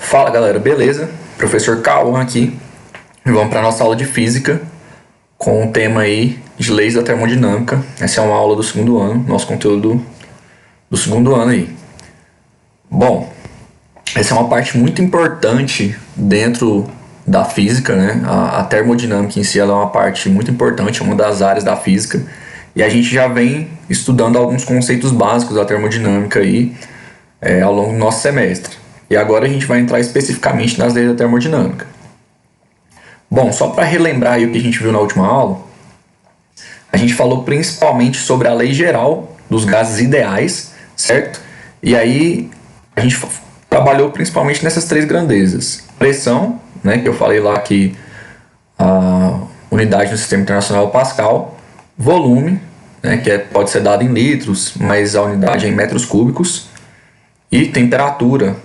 Fala galera, beleza? Professor Cauã aqui. E vamos para nossa aula de física com o tema aí de leis da termodinâmica. Essa é uma aula do segundo ano, nosso conteúdo do segundo ano aí. Bom, essa é uma parte muito importante dentro da física, né? A termodinâmica em si ela é uma parte muito importante, é uma das áreas da física. E a gente já vem estudando alguns conceitos básicos da termodinâmica aí ao longo do nosso semestre. E agora a gente vai entrar especificamente nas leis da termodinâmica. Bom, só para relembrar aí o que a gente viu na última aula, a gente falou principalmente sobre a lei geral dos gases ideais, certo? E aí a gente trabalhou principalmente nessas três grandezas. Pressão, né, que eu falei lá que a unidade no sistema internacional é o Pascal. Volume, né, que pode ser dado em litros, mas a unidade é em metros cúbicos. E temperatura.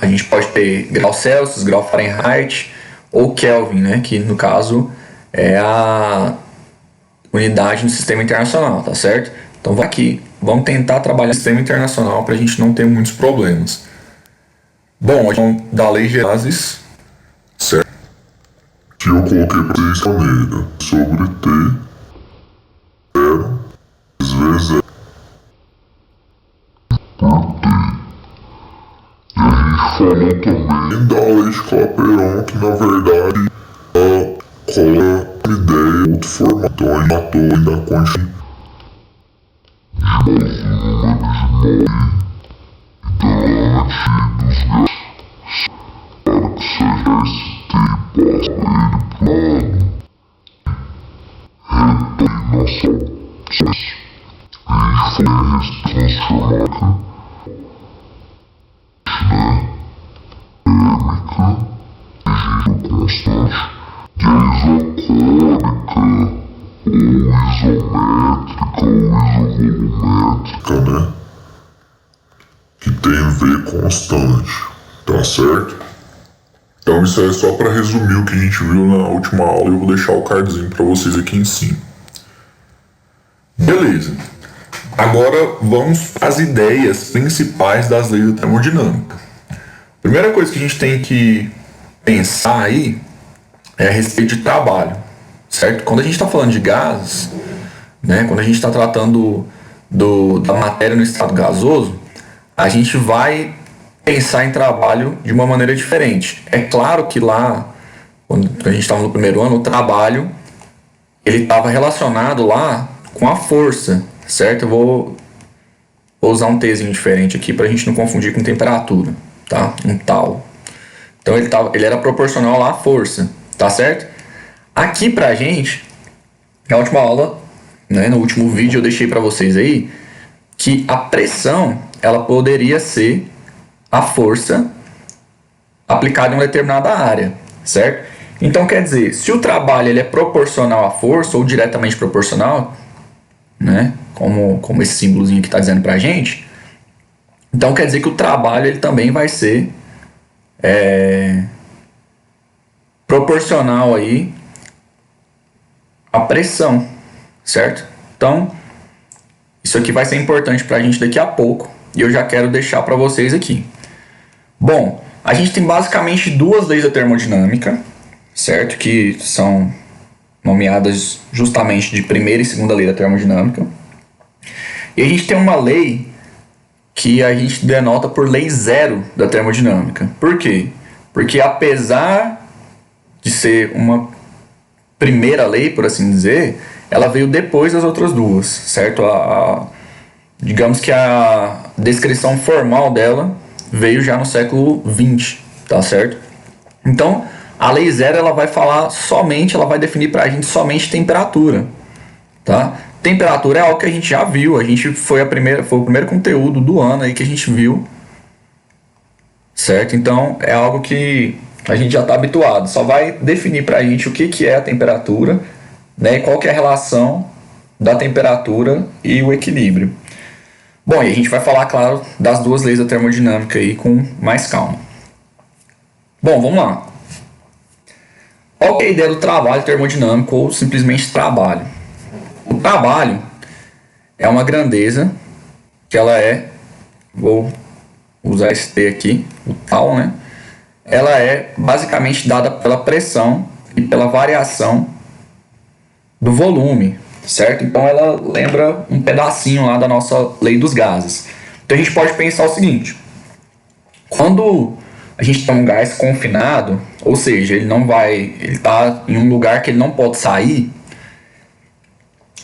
A gente pode ter grau Celsius, grau Fahrenheit ou Kelvin, né, que no caso é a unidade no sistema internacional, tá certo? Então vamos tentar trabalhar no sistema internacional para a gente não ter muitos problemas. Bom, a gente da lei de gases, certo? Que eu coloquei para vocês maneira sobre T vezes E por T. E a gente falou também da lei de Clapeyron, que na verdade ela coloca uma ideia em outro formato. Então a gente matou ainda a quantidade de mole hidrante dos gases para que seja esse T e passa ele plano reta nossa opções. A gente foi transformada térmica, rígido constante, e a isocônica, ou isométrica, ou isovolumétrica, né? Que tem V constante, tá certo? Então isso é só para resumir o que a gente viu na última aula e eu vou deixar o cardzinho para vocês aqui em cima. Beleza. Agora vamos às ideias principais das leis da termodinâmica. Primeira coisa que a gente tem que pensar aí é a respeito de trabalho, certo? Quando a gente está falando de gases, né, quando a gente está tratando da matéria no estado gasoso, a gente vai pensar em trabalho de uma maneira diferente. É claro que lá, quando a gente estava no primeiro ano, o trabalho ele estava relacionado lá com a força, certo? Eu vou usar um Tzinho diferente aqui para a gente não confundir com temperatura, tá? Um tal. Então ele era proporcional à força, tá certo? Aqui pra gente, na última aula, né, no último vídeo eu deixei para vocês aí que a pressão ela poderia ser a força aplicada em uma determinada área, certo? Então quer dizer, se o trabalho ele é proporcional à força ou diretamente proporcional, né, como esse símbolozinho que está dizendo pra gente, então quer dizer que o trabalho ele também vai ser proporcional aí à pressão, certo? Então isso aqui vai ser importante pra gente daqui a pouco e eu já quero deixar para vocês aqui. Bom, a gente tem basicamente duas leis da termodinâmica, certo? Que são nomeadas justamente de primeira e segunda lei da termodinâmica. E a gente tem uma lei que a gente denota por lei zero da termodinâmica. Por quê? Porque apesar de ser uma primeira lei, por assim dizer, ela veio depois das outras duas, certo? Digamos que a descrição formal dela veio já no século XX, tá certo? Então, a lei zero ela vai falar somente, ela vai definir pra gente somente temperatura, tá? Temperatura é algo que a gente já viu, foi o primeiro conteúdo do ano aí que a gente viu, certo? Então, é algo que a gente já está habituado, só vai definir pra gente o que é a temperatura, né? E qual que é a relação da temperatura e o equilíbrio. Bom, e a gente vai falar, claro, das duas leis da termodinâmica aí com mais calma. Bom, vamos lá. Qual que é a ideia do trabalho termodinâmico ou simplesmente trabalho? O trabalho é uma grandeza que ela vou usar esse T aqui, o tal, né? Ela é basicamente dada pela pressão e pela variação do volume, certo? Então ela lembra um pedacinho lá da nossa lei dos gases. Então a gente pode pensar o seguinte: quando a gente tem um gás confinado, ou seja, ele está em um lugar que ele não pode sair,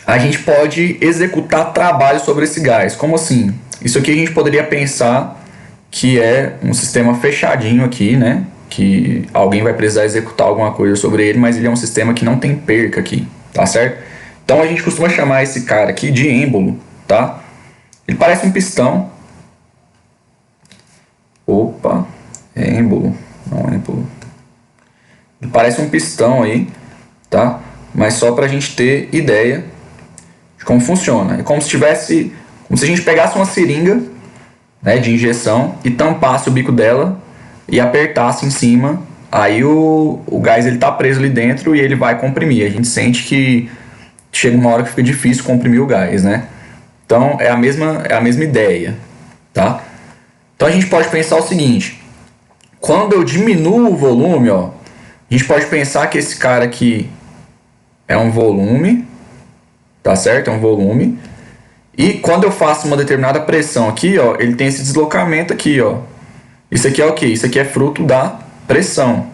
a gente pode executar trabalho sobre esse gás. Como assim? Isso aqui a gente poderia pensar que é um sistema fechadinho aqui, né? Que alguém vai precisar executar alguma coisa sobre ele, mas ele é um sistema que não tem perca aqui, tá certo? Então a gente costuma chamar esse cara aqui de êmbolo, tá? Ele parece um pistão. Opa, é êmbolo, não é êmbolo. Ele parece um pistão aí, tá? Mas só pra gente ter ideia de como funciona. É como se a gente pegasse uma seringa, né, de injeção e tampasse o bico dela e apertasse em cima. Aí o gás ele tá preso ali dentro e ele vai comprimir. A gente sente que chega uma hora que fica difícil comprimir o gás, né? Então é a mesma ideia, tá? Então a gente pode pensar o seguinte: quando eu diminuo o volume, ó, a gente pode pensar que esse cara aqui é um volume, tá certo? É um volume. E quando eu faço uma determinada pressão aqui, ó, ele tem esse deslocamento aqui, ó. Isso aqui é o quê? Isso aqui é fruto da pressão.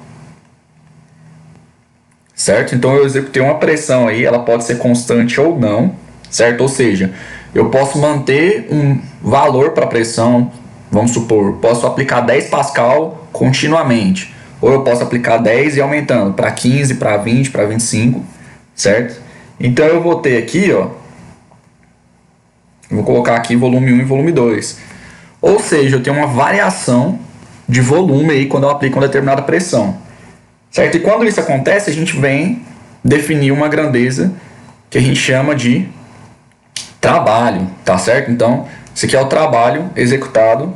Certo? Então eu executei uma pressão aí, ela pode ser constante ou não, certo? Ou seja, eu posso manter um valor para a pressão, vamos supor, posso aplicar 10 Pascal continuamente, ou eu posso aplicar 10 e aumentando para 15, para 20, para 25, certo? Então eu vou ter aqui, ó, eu vou colocar aqui volume 1 e volume 2. Ou seja, eu tenho uma variação de volume aí quando eu aplico uma determinada pressão. Certo? E quando isso acontece, a gente vem definir uma grandeza que a gente chama de trabalho, tá certo? Então, isso aqui é o trabalho executado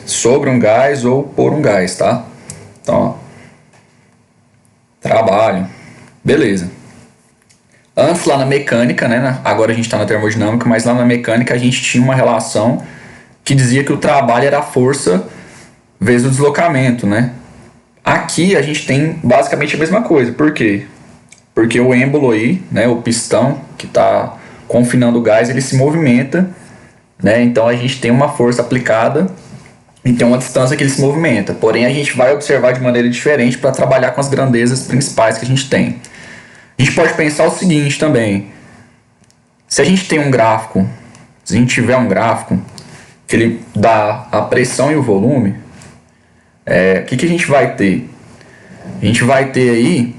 sobre um gás ou por um gás, tá? Então, ó, trabalho. Beleza. Antes lá na mecânica, né? Agora a gente está na termodinâmica, mas lá na mecânica a gente tinha uma relação que dizia que o trabalho era a força vezes o deslocamento, né? Aqui a gente tem basicamente a mesma coisa. Por quê? Porque o êmbolo aí, né, o pistão que está confinando o gás, ele se movimenta, né? Então a gente tem uma força aplicada e tem uma distância que ele se movimenta. Porém, a gente vai observar de maneira diferente para trabalhar com as grandezas principais que a gente tem. A gente pode pensar o seguinte também: se a gente tem um gráfico, se a gente tiver um gráfico que ele dá a pressão e o volume, o que a gente vai ter? A gente vai ter aí,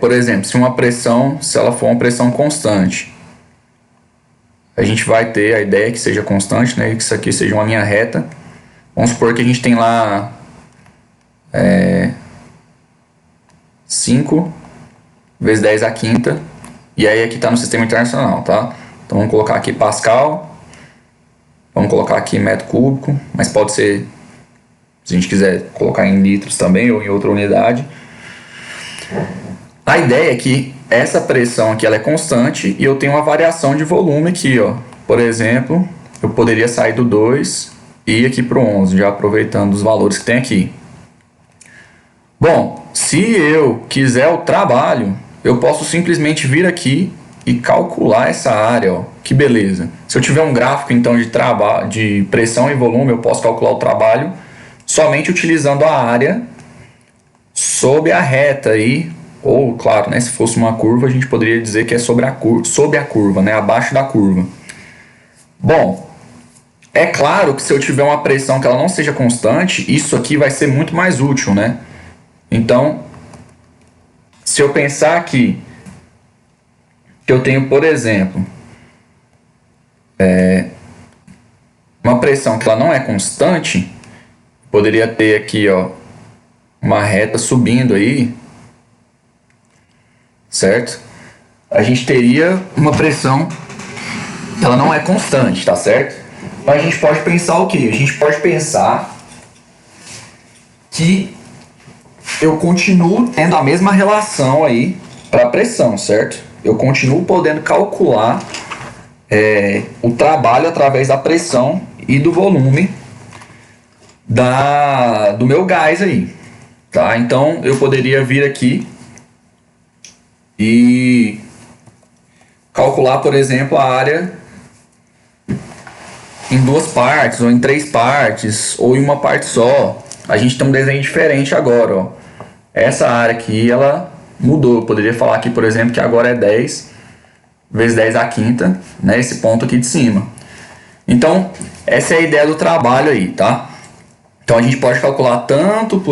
por exemplo, se ela for uma pressão constante, a gente vai ter a ideia que seja constante, né, que isso aqui seja uma linha reta. Vamos supor que a gente tem lá 5 vezes 10 à quinta, e aí aqui está no sistema internacional, tá? Então vamos colocar aqui Pascal, vamos colocar aqui metro cúbico, mas pode ser, se a gente quiser colocar em litros também ou em outra unidade. A ideia é que essa pressão aqui ela é constante e eu tenho uma variação de volume aqui, ó. Por exemplo, eu poderia sair do 2 e ir aqui para o 11, já aproveitando os valores que tem aqui. Bom, se eu quiser o trabalho, eu posso simplesmente vir aqui e calcular essa área, ó. Que beleza. Se eu tiver um gráfico então de pressão e volume, eu posso calcular o trabalho somente utilizando a área sob a reta aí, ou claro, né, se fosse uma curva, a gente poderia dizer que é sob a curva, né, abaixo da curva. Bom, é claro que se eu tiver uma pressão que ela não seja constante, isso aqui vai ser muito mais útil, né? Então, se eu pensar aqui que eu tenho, por exemplo, uma pressão que ela não é constante, poderia ter aqui, ó, uma reta subindo aí, certo? A gente teria uma pressão que ela não é constante, tá certo? Então a gente pode pensar o quê? A gente pode pensar que eu continuo tendo a mesma relação aí para pressão, certo? Eu continuo podendo calcular o trabalho através da pressão e do volume do meu gás aí, tá? Então eu poderia vir aqui e calcular, por exemplo, a área em 2 partes, ou em 3 partes, ou em uma parte só. A gente tem um desenho diferente agora, ó. Essa área aqui, ela mudou. Eu poderia falar aqui, por exemplo, que agora é 10 vezes 10 à quinta, né? Esse ponto aqui de cima. Então, essa é a ideia do trabalho aí, tá? Então, a gente pode calcular tanto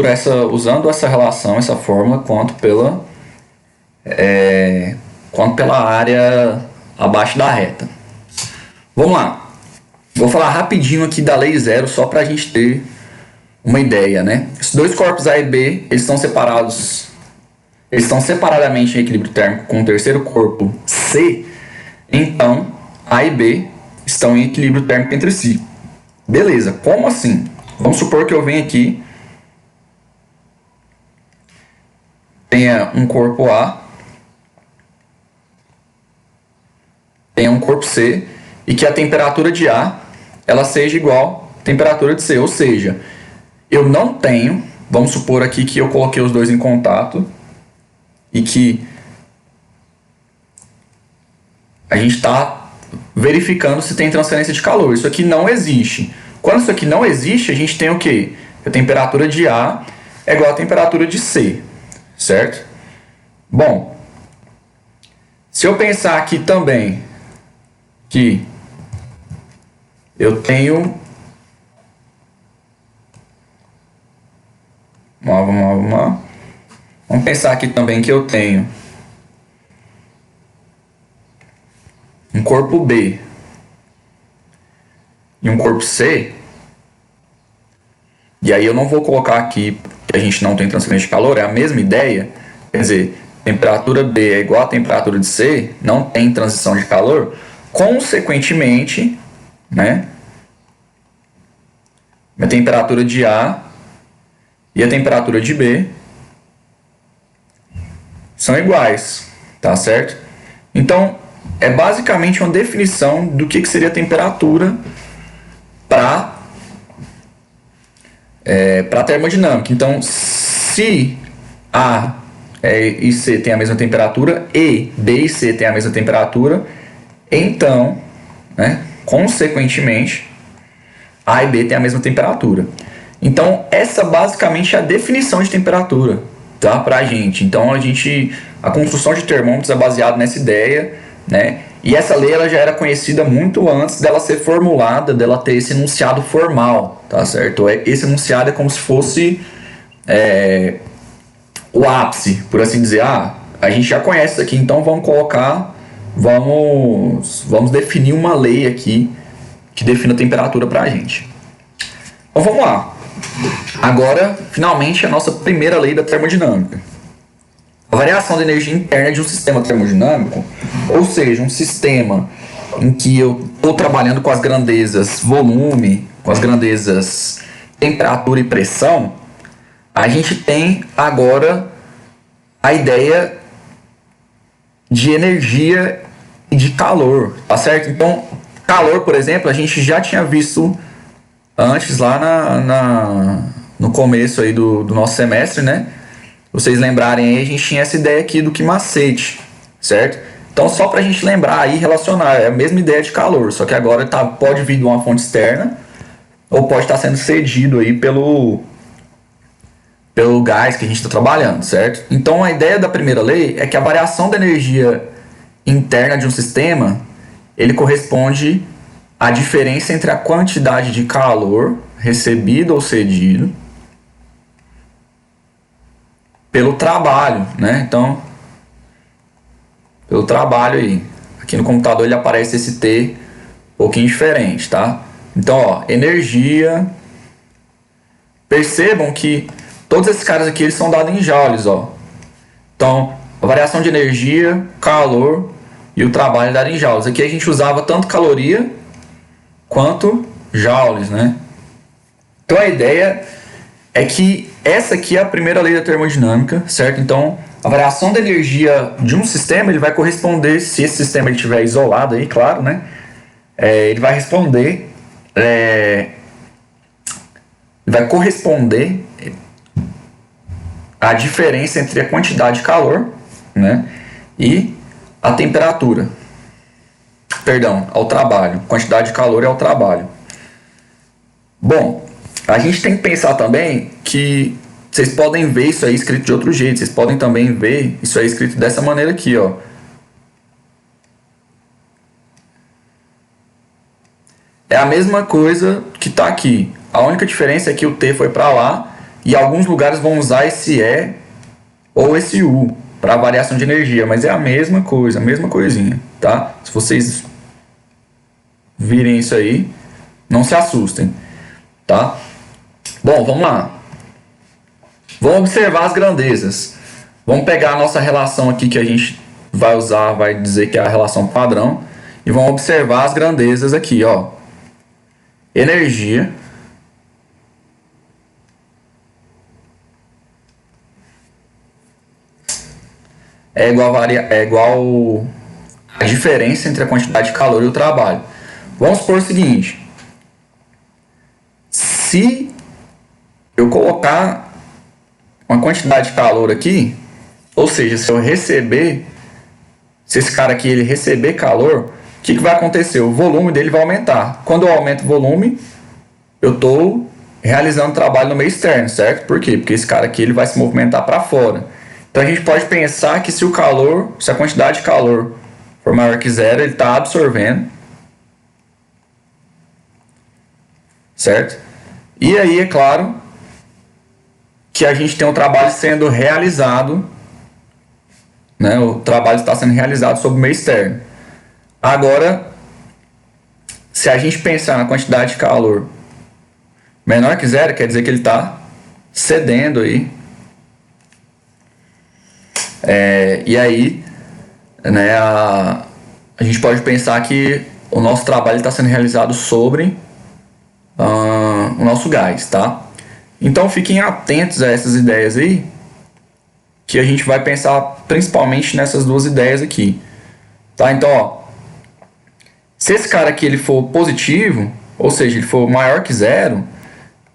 usando essa relação, essa fórmula, quanto pela área abaixo da reta. Vamos lá. Vou falar rapidinho aqui da lei zero, só para a gente ter uma ideia, né? Esses 2 corpos A e B, eles estão separados. Eles estão separadamente em equilíbrio térmico com o terceiro corpo C. Então, A e B estão em equilíbrio térmico entre si. Beleza, como assim? Vamos supor que eu venho aqui, tenha um corpo A, tenha um corpo C, e que a temperatura de A ela seja igual à temperatura de C. Ou seja, eu não tenho, vamos supor aqui que eu coloquei os dois em contato e que a gente está verificando se tem transferência de calor. Isso aqui não existe. Quando isso aqui não existe, a gente tem o quê? A temperatura de A é igual à temperatura de C, certo? Bom, se eu pensar aqui também que eu tenho... Vamos lá. Vamos pensar aqui também que eu tenho um corpo B e um corpo C. E aí eu não vou colocar aqui que a gente não tem transferência de calor, é a mesma ideia. Quer dizer, temperatura B é igual à temperatura de C, não tem transição de calor. Consequentemente, né, a temperatura de A e a temperatura de B são iguais, tá certo? Então, é basicamente uma definição do que seria a temperatura para termodinâmica. Então, se A e C têm a mesma temperatura, e B e C têm a mesma temperatura, então, né, consequentemente, A e B têm a mesma temperatura. Então, essa basicamente é a definição de temperatura, tá, pra gente. Então, a construção de termômetros é baseada nessa ideia, né? E essa lei ela já era conhecida muito antes dela ser formulada, dela ter esse enunciado formal, tá certo? Esse enunciado é como se fosse o ápice, por assim dizer. A gente já conhece isso aqui, então vamos definir uma lei aqui que defina a temperatura pra gente. Então vamos lá. Agora, finalmente, a nossa primeira lei da termodinâmica. A variação da energia interna de um sistema termodinâmico, ou seja, um sistema em que eu estou trabalhando com as grandezas volume, com as grandezas temperatura e pressão, a gente tem agora a ideia de energia e de calor, tá certo? Então, calor, por exemplo, a gente já tinha visto antes lá no começo aí do nosso semestre, né? Vocês lembrarem aí, a gente tinha essa ideia aqui do quimacete, certo? Então, só pra gente lembrar aí, relacionar, é a mesma ideia de calor, só que agora pode vir de uma fonte externa ou pode estar sendo cedido aí pelo gás que a gente está trabalhando, certo? Então, a ideia da primeira lei é que a variação da energia interna de um sistema, ele corresponde à diferença entre a quantidade de calor recebido ou cedido pelo trabalho, né? Então, pelo trabalho aí. Aqui no computador ele aparece esse T um pouquinho diferente, tá? Então, ó, energia. Percebam que todos esses caras aqui eles são dados em joules, ó. Então, a variação de energia, calor e o trabalho é dado em joules. Aqui a gente usava tanto caloria quanto joules, né? Então, a ideia é que essa aqui é a primeira lei da termodinâmica, certo? Então, a variação da energia de um sistema, ele vai corresponder, se esse sistema estiver isolado aí, claro, né? ele vai responder, vai corresponder à diferença entre a quantidade de calor, né, e a temperatura. Perdão, ao trabalho. Quantidade de calor é ao trabalho. Bom, a gente tem que pensar também que vocês podem ver isso aí escrito de outro jeito. Vocês podem também ver isso aí escrito dessa maneira aqui, ó. É a mesma coisa que está aqui. A única diferença é que o T foi para lá e alguns lugares vão usar esse E ou esse U para variação de energia, mas é a mesma coisa, a mesma coisinha, tá? Se vocês virem isso aí, não se assustem, tá? Bom, vamos lá. Vamos observar as grandezas. Vamos pegar a nossa relação aqui que a gente vai usar, vai dizer que é a relação padrão, e vamos observar as grandezas aqui, ó. Energia é igual a diferença entre a quantidade de calor e o trabalho. Vamos supor o seguinte: se eu colocar uma quantidade de calor aqui, ou seja, se eu receber, se esse cara aqui ele receber calor, o que vai acontecer? O volume dele vai aumentar. Quando eu aumento o volume, eu estou realizando trabalho no meio externo, certo? Por quê? Porque esse cara aqui ele vai se movimentar para fora. Então a gente pode pensar que se a quantidade de calor for maior que zero, ele está absorvendo, certo? E aí, é claro, que a gente tem um trabalho sendo realizado, né? O trabalho está sendo realizado sob o meio externo. Agora, se a gente pensar na quantidade de calor menor que zero, quer dizer que ele está cedendo aí. E aí, né, a gente pode pensar que o nosso trabalho está sendo realizado sobre o nosso gás, tá? Então fiquem atentos a essas ideias aí, que a gente vai pensar principalmente nessas duas ideias aqui, tá? Então, ó, se esse cara aqui ele for positivo, ou seja, ele for maior que zero,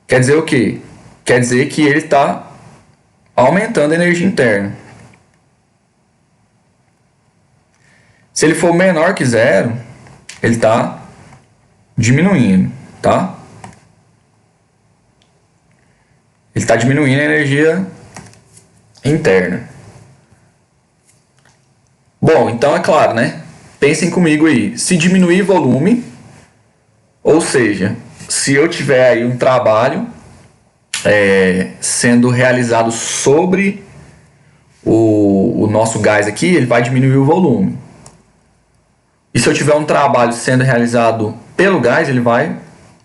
quer dizer o quê? Quer dizer que ele está aumentando a energia interna. Se ele for menor que zero, ele está diminuindo, tá? Ele está diminuindo a energia interna. Bom, então é claro, né? Pensem comigo aí. Se diminuir volume, ou seja, se eu tiver aí um trabalho sendo realizado sobre o nosso gás aqui, ele vai diminuir o volume. E se eu tiver um trabalho sendo realizado pelo gás, ele vai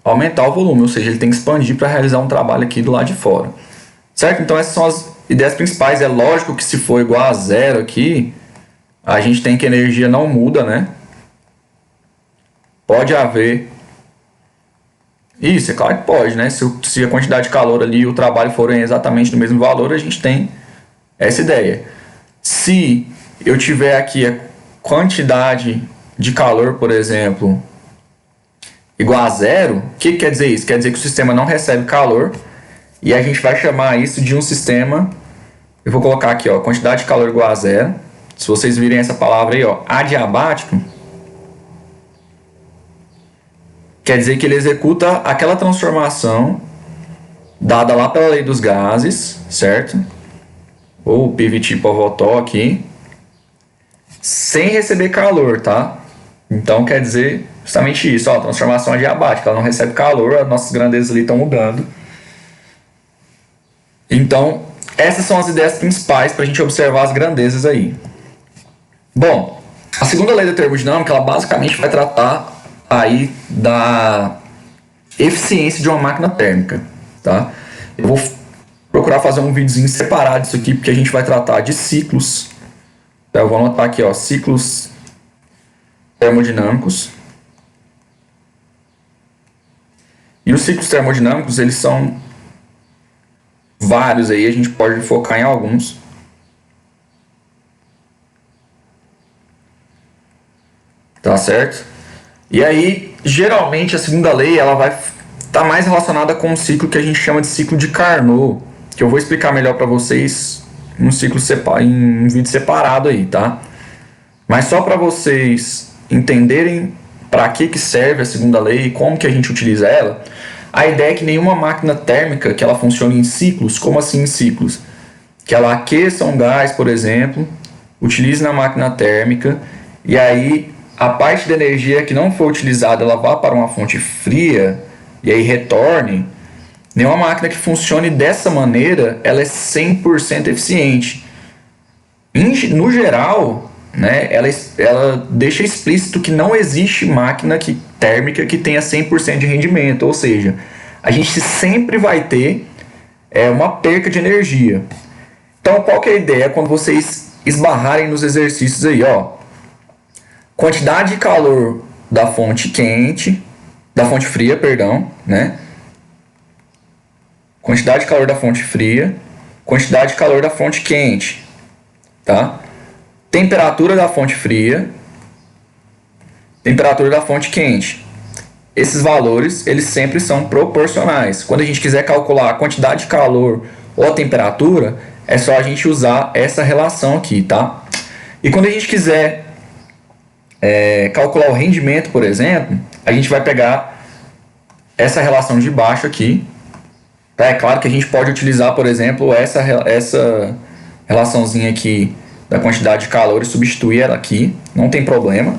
aumentar o volume, ou seja, ele tem que expandir para realizar um trabalho aqui do lado de fora. Certo? Então essas são as ideias principais. É lógico que se for igual a zero aqui, a gente tem que a energia não muda, né? Pode haver... Isso, é claro que pode, né? Se a quantidade de calor ali e o trabalho forem exatamente do mesmo valor, a gente tem essa ideia. Se eu tiver aqui a quantidade de calor, por exemplo, igual a zero, o que quer dizer isso? Quer dizer que o sistema não recebe calor e a gente vai chamar isso de um sistema... Eu vou colocar aqui, ó, quantidade de calor igual a zero. Se vocês virem essa palavra aí, ó, adiabático, quer dizer que ele executa aquela transformação dada lá pela lei dos gases, certo? Ou PV-T-Povotó aqui, sem receber calor, tá? Então quer dizer justamente isso, ó, transformação adiabática, ela não recebe calor, as nossas grandezas ali estão mudando. Então, essas são as ideias principais para a gente observar as grandezas aí. Bom, a segunda lei da termodinâmica, ela basicamente vai tratar aí da eficiência de uma máquina térmica, tá? Eu vou procurar fazer um videozinho separado disso aqui, porque a gente vai tratar de ciclos. Então, eu vou anotar aqui, ó, ciclos termodinâmicos. E os ciclos termodinâmicos, eles são vários aí, a gente pode focar em alguns. Tá certo? E aí, geralmente, a segunda lei ela vai estar mais relacionada com um ciclo que a gente chama de ciclo de Carnot, que eu vou explicar melhor para vocês em um vídeo separado aí, tá? Mas só para vocês entenderem para que serve a segunda lei e como que a gente utiliza ela, a ideia é que nenhuma máquina térmica que ela funcione em ciclos, como assim em ciclos? Que ela aqueça um gás, por exemplo, utilize na máquina térmica e aí a parte da energia que não foi utilizada ela vá para uma fonte fria e aí retorne. Nenhuma máquina que funcione dessa maneira ela é 100% eficiente. No geral, né, ela deixa explícito que não existe máquina térmica que tenha 100% de rendimento, ou seja, a gente sempre vai ter uma perca de energia. Então, qual que é a ideia quando vocês esbarrarem nos exercícios aí, ó? Quantidade de calor da fonte fria, né? Quantidade de calor da fonte fria, quantidade de calor da fonte quente, tá? Temperatura da fonte fria, temperatura da fonte quente. Esses valores, eles sempre são proporcionais. Quando a gente quiser calcular a quantidade de calor ou a temperatura, é só a gente usar essa relação aqui, tá? E quando a gente quiser calcular o rendimento, por exemplo, a gente vai pegar essa relação de baixo aqui. Tá? É claro que a gente pode utilizar, por exemplo, essa relaçãozinha aqui da quantidade de calor e substituir ela aqui, não tem problema,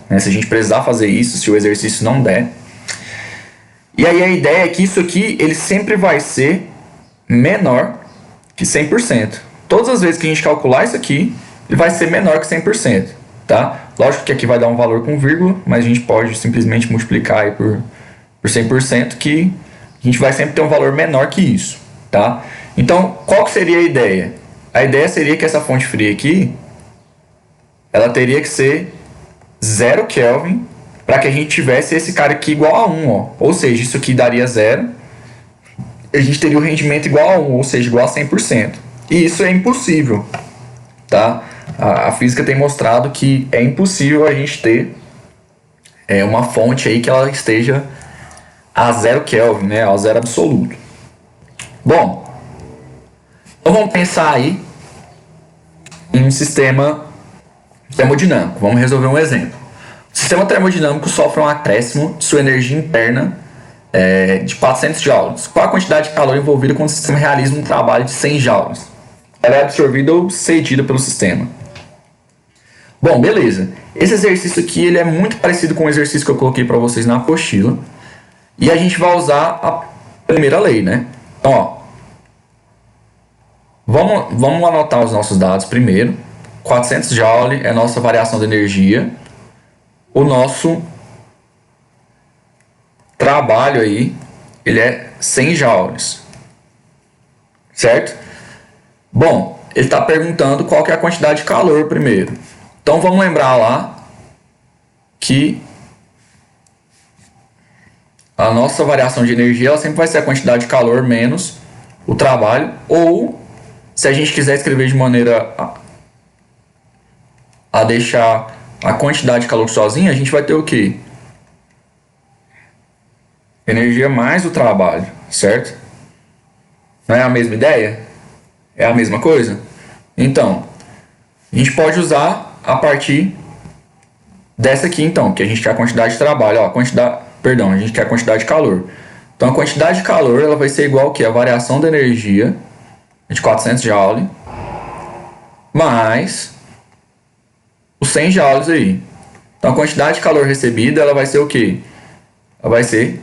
né? Se a gente precisar fazer isso, se o exercício não der. E aí a ideia é que isso aqui ele sempre vai ser menor que 100%. Todas as vezes que a gente calcular isso aqui, ele vai ser menor que 100%, tá? Lógico que aqui vai dar um valor com vírgula, mas a gente pode simplesmente multiplicar aí por 100%, que a gente vai sempre ter um valor menor que isso, tá? Então, qual que seria a ideia? A ideia seria que essa fonte fria aqui, ela teria que ser 0 Kelvin para que a gente tivesse esse cara aqui igual a 1, ó. Ou seja, isso aqui daria 0. A gente teria o rendimento igual a 1, ou seja, igual a 100%. E isso é impossível, tá? A física tem mostrado que é impossível a gente ter uma fonte aí que ela esteja a 0 Kelvin, né? A 0 absoluto. Bom, então vamos pensar aí em um sistema termodinâmico. Vamos resolver um exemplo. O sistema termodinâmico sofre um acréscimo de sua energia interna de 400 joules. Qual a quantidade de calor envolvida quando o sistema realiza um trabalho de 100 joules? Ela é absorvida ou cedida pelo sistema. Bom, beleza. Esse exercício aqui ele é muito parecido com o exercício que eu coloquei para vocês na apostila. E a gente vai usar a primeira lei, né? Então, ó, vamos anotar os nossos dados primeiro. 400 joule é a nossa variação de energia. O nosso trabalho aí, ele é 100 joules. Certo? Bom, ele está perguntando qual que é a quantidade de calor primeiro. Então, vamos lembrar lá que a nossa variação de energia ela sempre vai ser a quantidade de calor menos o trabalho, ou se a gente quiser escrever de maneira a deixar a quantidade de calor sozinha, a gente vai ter o quê? Energia mais o trabalho, certo? Não é a mesma ideia? É a mesma coisa? Então, a gente pode usar a partir dessa aqui então, que a gente quer a quantidade de trabalho, ó, a gente quer a quantidade de calor. Então a quantidade de calor ela vai ser igual que a variação da energia de 400 joule mais os 100 joules aí. Então a quantidade de calor recebida ela vai ser o quê? Ela vai ser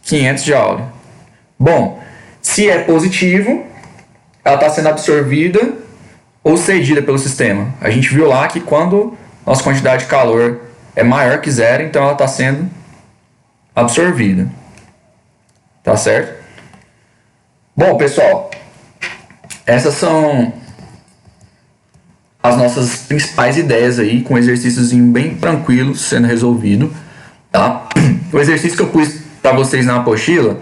500 joule. Bom, se é positivo, ela está sendo absorvida ou cedida pelo sistema. A gente viu lá que quando nossa quantidade de calor é maior que zero, então ela está sendo absorvida. Tá certo? Bom, pessoal, essas são as nossas principais ideias aí, com um exercíciozinho bem tranquilo sendo resolvido, tá? O exercício que eu pus para vocês na apostila,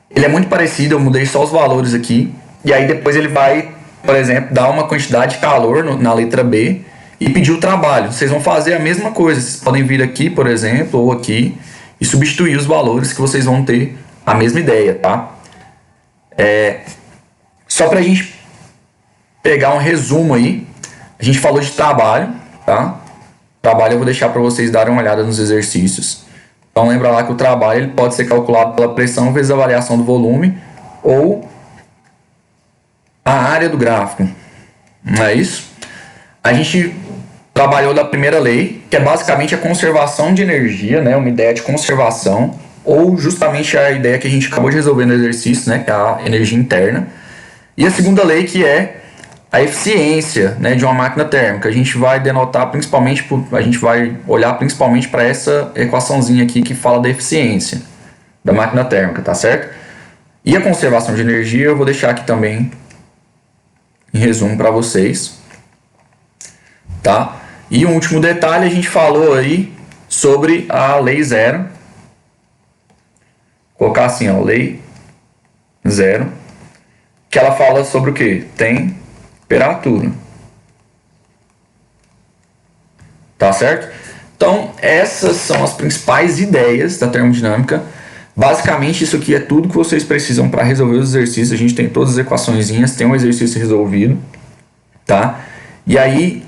ele é muito parecido, eu mudei só os valores aqui, e aí depois ele vai, por exemplo, dar uma quantidade de calor na letra B, e pedir o trabalho. Vocês vão fazer a mesma coisa. Vocês podem vir aqui, por exemplo, ou aqui, e substituir os valores que vocês vão ter a mesma ideia, tá? Só pra gente pegar um resumo aí, a gente falou de trabalho, tá? Trabalho eu vou deixar para vocês darem uma olhada nos exercícios. Então lembra lá que o trabalho ele pode ser calculado pela pressão vezes a variação do volume ou a área do gráfico. Não é isso? A gente trabalhou da primeira lei, que é basicamente a conservação de energia, né? Uma ideia de conservação, ou justamente a ideia que a gente acabou de resolver no exercício, né? Que é a energia interna. E a segunda lei, que é a eficiência, né, de uma máquina térmica. A gente vai denotar principalmente, a gente vai olhar principalmente para essa equaçãozinha aqui que fala da eficiência da máquina térmica, tá certo? E a conservação de energia eu vou deixar aqui também em resumo para vocês, tá? E um último detalhe, a gente falou aí sobre a lei zero. Vou colocar assim, ó, lei zero, que ela fala sobre o que? Temperatura. Tá certo? Então, essas são as principais ideias da termodinâmica. Basicamente, isso aqui é tudo que vocês precisam para resolver os exercícios. A gente tem todas as equaçõezinhas, tem um exercício resolvido, tá? E aí,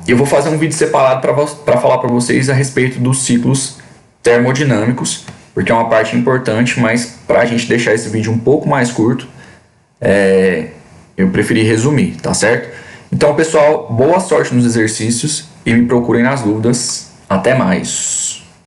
eu vou fazer um vídeo separado para falar para vocês a respeito dos ciclos termodinâmicos, porque é uma parte importante, mas para a gente deixar esse vídeo um pouco mais curto, eu preferi resumir, tá certo? Então, pessoal, boa sorte nos exercícios e me procurem nas dúvidas. Até mais!